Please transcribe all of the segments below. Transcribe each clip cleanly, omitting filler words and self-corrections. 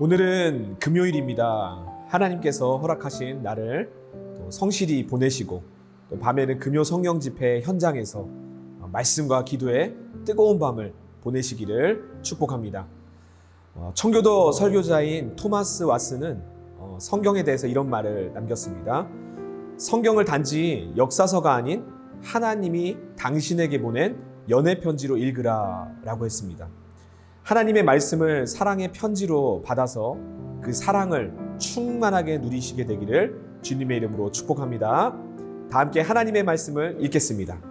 오늘은 금요일입니다. 하나님께서 허락하신 날을 또 성실히 보내시고 또 밤에는 금요 성령 집회 현장에서 말씀과 기도에 뜨거운 밤을 보내시기를 축복합니다. 청교도 설교자인 토마스 왓슨은 성경에 대해서 이런 말을 남겼습니다. 성경을 단지 역사서가 아닌 하나님이 당신에게 보낸 연애 편지로 읽으라 라고 했습니다. 하나님의 말씀을 사랑의 편지로 받아서 그 사랑을 충만하게 누리시게 되기를 주님의 이름으로 축복합니다. 다 함께 하나님의 말씀을 읽겠습니다.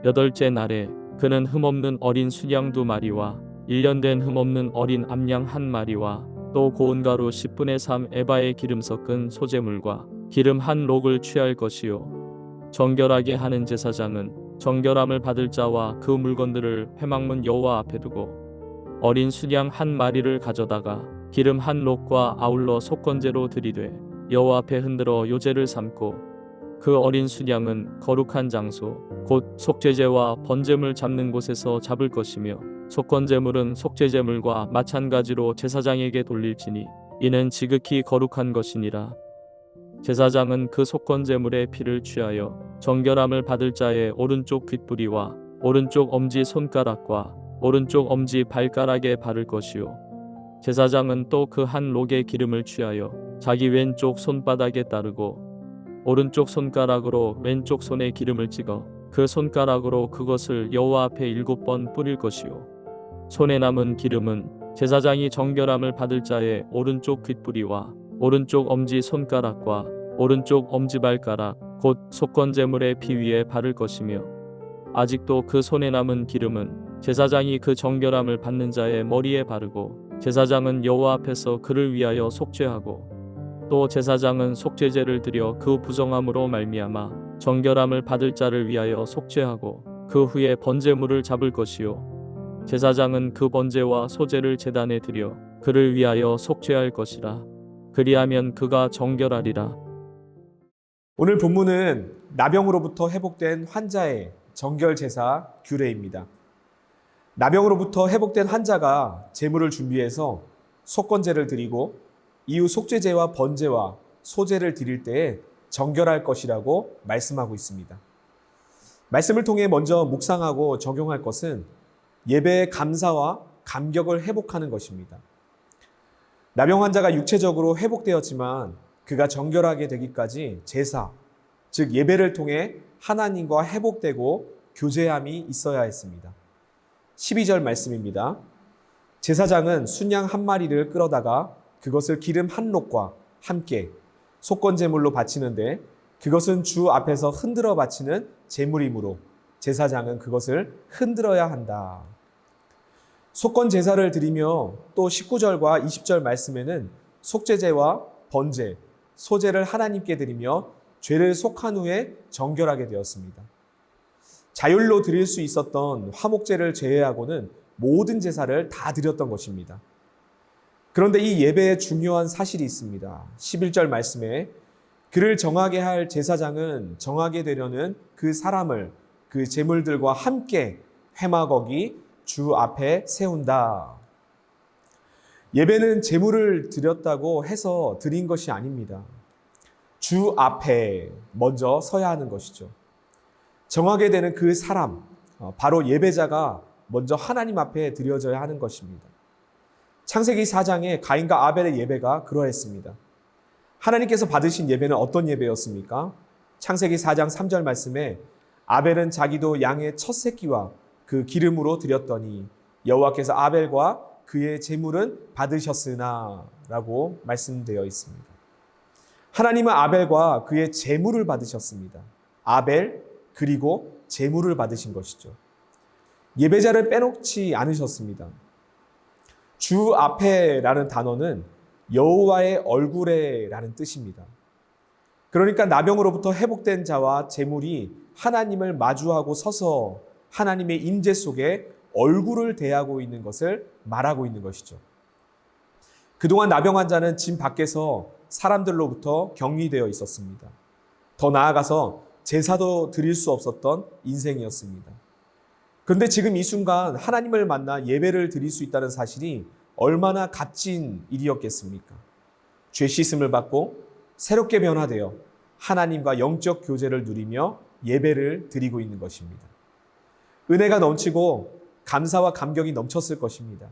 여덟째 날에 그는 흠없는 어린 순양 2마리와 1년 된 흠없는 어린 암양 1마리와 또 고운 가루 10분의 3 에바의 기름 섞은 소재물과 기름 1록을 취할 것이요 정결하게 하는 제사장은 정결함을 받을 자와 그 물건들을 회막문 여호와 앞에 두고 어린 순양 1마리를 가져다가 기름 1록과 아울러 속건제로 드리되 여호와 앞에 흔들어 요제를 삼고 그 어린 순양은 거룩한 장소 곧 속죄제와 번제물 잡는 곳에서 잡을 것이며 속건제물은 속죄제물과 마찬가지로 제사장에게 돌릴지니 이는 지극히 거룩한 것이니라. 제사장은 그 속건제물의 피를 취하여 정결함을 받을 자의 오른쪽 귓부리와 오른쪽 엄지 손가락과 오른쪽 엄지 발가락에 바를 것이요 제사장은 또 그 1록의 기름을 취하여 자기 왼쪽 손바닥에 따르고 오른쪽 손가락으로 왼쪽 손에 기름을 찍어 그 손가락으로 그것을 여호와 앞에 7번 뿌릴 것이요 손에 남은 기름은 제사장이 정결함을 받을 자의 오른쪽 귓부리와 오른쪽 엄지 손가락과 오른쪽 엄지발가락 곧 속건제물의 피 위에 바를 것이며 아직도 그 손에 남은 기름은 제사장이 그 정결함을 받는 자의 머리에 바르고 제사장은 여호와 앞에서 그를 위하여 속죄하고 또 제사장은 속죄제를 드려 그 부정함으로 말미암아 정결함을 받을 자를 위하여 속죄하고 그 후에 번제물을 잡을 것이요 제사장은 그 번제와 소제를 제단에 드려 그를 위하여 속죄할 것이라. 그리하면 그가 정결하리라. 오늘 본문은 나병으로부터 회복된 환자의 정결 제사 규례입니다. 나병으로부터 회복된 환자가 제물을 준비해서 속건제를 드리고 이후 속죄제와 번제와 소제를 드릴 때에 정결할 것이라고 말씀하고 있습니다. 말씀을 통해 먼저 묵상하고 적용할 것은 예배의 감사와 감격을 회복하는 것입니다. 나병 환자가 육체적으로 회복되었지만 그가 정결하게 되기까지 제사, 즉 예배를 통해 하나님과 회복되고 교제함이 있어야 했습니다. 12절 말씀입니다. 제사장은 순양 1마리를 끌어다가 그것을 기름 1록과 함께 속건제물로 바치는데 그것은 주 앞에서 흔들어 바치는 제물이므로 제사장은 그것을 흔들어야 한다. 속건 제사를 드리며 또 19절과 20절 말씀에는 속죄제와 번제, 소제를 하나님께 드리며 죄를 속한 후에 정결하게 되었습니다. 자율로 드릴 수 있었던 화목제를 제외하고는 모든 제사를 다 드렸던 것입니다. 그런데 이 예배에 중요한 사실이 있습니다. 11절 말씀에 그를 정하게 할 제사장은 정하게 되려는 그 사람을 그 제물들과 함께 회막어기 주 앞에 세운다. 예배는 제물을 드렸다고 해서 드린 것이 아닙니다. 주 앞에 먼저 서야 하는 것이죠. 정하게 되는 그 사람, 바로 예배자가 먼저 하나님 앞에 드려져야 하는 것입니다. 창세기 4장에 가인과 아벨의 예배가 그러했습니다. 하나님께서 받으신 예배는 어떤 예배였습니까? 창세기 4장 3절 말씀에 아벨은 자기도 양의 첫 새끼와 그 기름으로 드렸더니 여호와께서 아벨과 그의 제물은 받으셨으나 라고 말씀되어 있습니다. 하나님은 아벨과 그의 제물을 받으셨습니다. 아벨 그리고 제물을 받으신 것이죠. 예배자를 빼놓지 않으셨습니다. 주 앞에라는 단어는 여호와의 얼굴에라는 뜻입니다. 그러니까 나병으로부터 회복된 자와 제물이 하나님을 마주하고 서서 하나님의 임재 속에 얼굴을 대하고 있는 것을 말하고 있는 것이죠. 그동안 나병 환자는 집 밖에서 사람들로부터 격리되어 있었습니다. 더 나아가서 제사도 드릴 수 없었던 인생이었습니다. 그런데 지금 이 순간 하나님을 만나 예배를 드릴 수 있다는 사실이 얼마나 값진 일이었겠습니까? 죄 씻음을 받고 새롭게 변화되어 하나님과 영적 교제를 누리며 예배를 드리고 있는 것입니다. 은혜가 넘치고 감사와 감격이 넘쳤을 것입니다.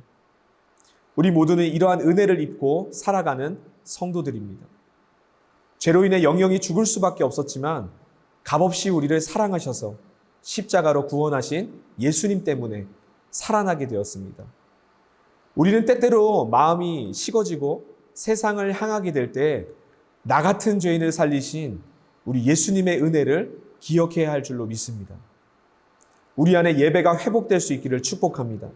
우리 모두는 이러한 은혜를 입고 살아가는 성도들입니다. 죄로 인해 영영이 죽을 수밖에 없었지만 값없이 우리를 사랑하셔서 십자가로 구원하신 예수님 때문에 살아나게 되었습니다. 우리는 때때로 마음이 식어지고 세상을 향하게 될 때 나 같은 죄인을 살리신 우리 예수님의 은혜를 기억해야 할 줄로 믿습니다. 우리 안에 예배가 회복될 수 있기를 축복합니다.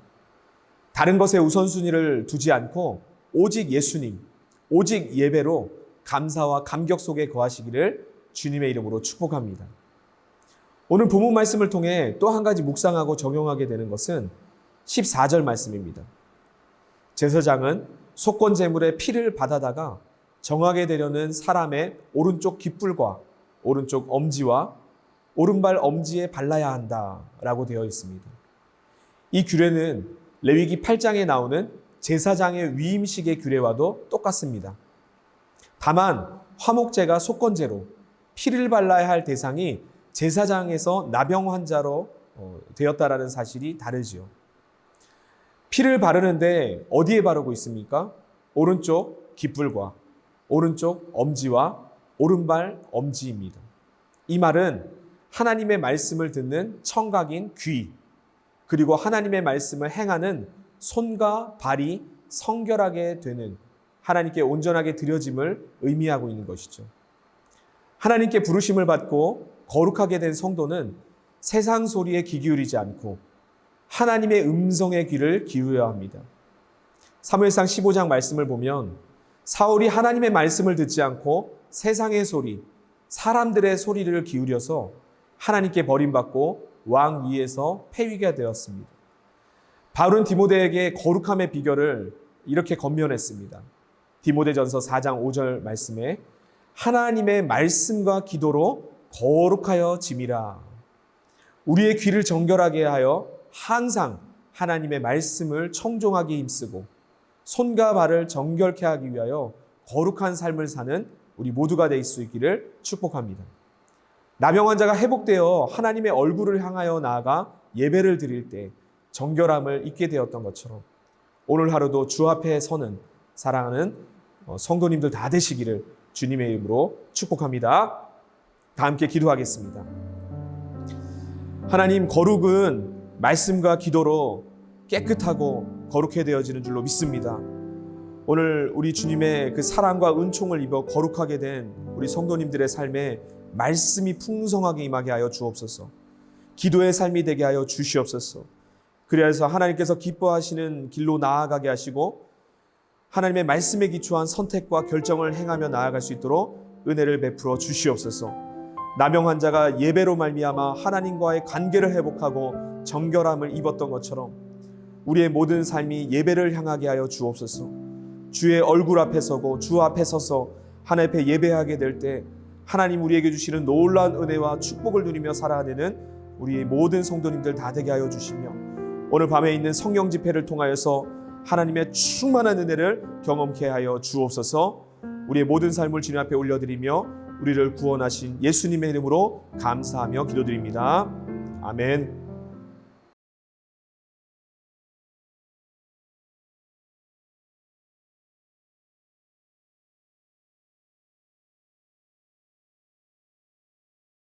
다른 것에 우선순위를 두지 않고 오직 예수님, 오직 예배로 감사와 감격 속에 거하시기를 주님의 이름으로 축복합니다. 오늘 본문 말씀을 통해 또 한 가지 묵상하고 적용하게 되는 것은 14절 말씀입니다. 제사장은 속건 제물의 피를 받아다가 정하게 되려는 사람의 오른쪽 깃불과 오른쪽 엄지와 오른발 엄지에 발라야 한다라고 되어 있습니다. 이 규례는 레위기 8장에 나오는 제사장의 위임식의 규례와도 똑같습니다. 다만 화목제가 속건제로 피를 발라야 할 대상이 제사장에서 나병 환자로 되었다라는 사실이 다르지요. 피를 바르는데 어디에 바르고 있습니까? 오른쪽 깃불과 오른쪽 엄지와 오른발 엄지입니다. 이 말은 하나님의 말씀을 듣는 청각인 귀, 그리고 하나님의 말씀을 행하는 손과 발이 성결하게 되는 하나님께 온전하게 드려짐을 의미하고 있는 것이죠. 하나님께 부르심을 받고 거룩하게 된 성도는 세상 소리에 귀 기울이지 않고 하나님의 음성의 귀를 기울여야 합니다. 사무엘상 15장 말씀을 보면 사울이 하나님의 말씀을 듣지 않고 세상의 소리, 사람들의 소리를 기울여서 하나님께 버림받고 왕 위에서 폐위가 되었습니다. 바울은 디모데에게 거룩함의 비결을 이렇게 권면했습니다. 디모데전서 4장 5절 말씀에 하나님의 말씀과 기도로 거룩하여 짐이라. 우리의 귀를 정결하게 하여 항상 하나님의 말씀을 청종하기 힘쓰고 손과 발을 정결케 하기 위하여 거룩한 삶을 사는 우리 모두가 될 수 있기를 축복합니다. 나병 환자가 회복되어 하나님의 얼굴을 향하여 나아가 예배를 드릴 때 정결함을 잊게 되었던 것처럼 오늘 하루도 주 앞에 서는 사랑하는 성도님들 다 되시기를 주님의 이름으로 축복합니다. 다 함께 기도하겠습니다. 하나님, 거룩은 말씀과 기도로 깨끗하고 거룩해 되어지는 줄로 믿습니다. 오늘 우리 주님의 그 사랑과 은총을 입어 거룩하게 된 우리 성도님들의 삶에 말씀이 풍성하게 임하게 하여 주옵소서. 기도의 삶이 되게 하여 주시옵소서. 그래서 하나님께서 기뻐하시는 길로 나아가게 하시고 하나님의 말씀에 기초한 선택과 결정을 행하며 나아갈 수 있도록 은혜를 베풀어 주시옵소서. 나병 환자가 예배로 말미암아 하나님과의 관계를 회복하고 정결함을 입었던 것처럼 우리의 모든 삶이 예배를 향하게 하여 주옵소서. 주의 얼굴 앞에 서고 주 앞에 서서 하나님 앞에 예배하게 될 때 하나님 우리에게 주시는 놀라운 은혜와 축복을 누리며 살아내는 우리의 모든 성도님들 다 되게 하여 주시며 오늘 밤에 있는 성령 집회를 통하여서 하나님의 충만한 은혜를 경험케 하여 주옵소서. 우리의 모든 삶을 주님 앞에 올려드리며 우리를 구원하신 예수님의 이름으로 감사하며 기도드립니다. 아멘.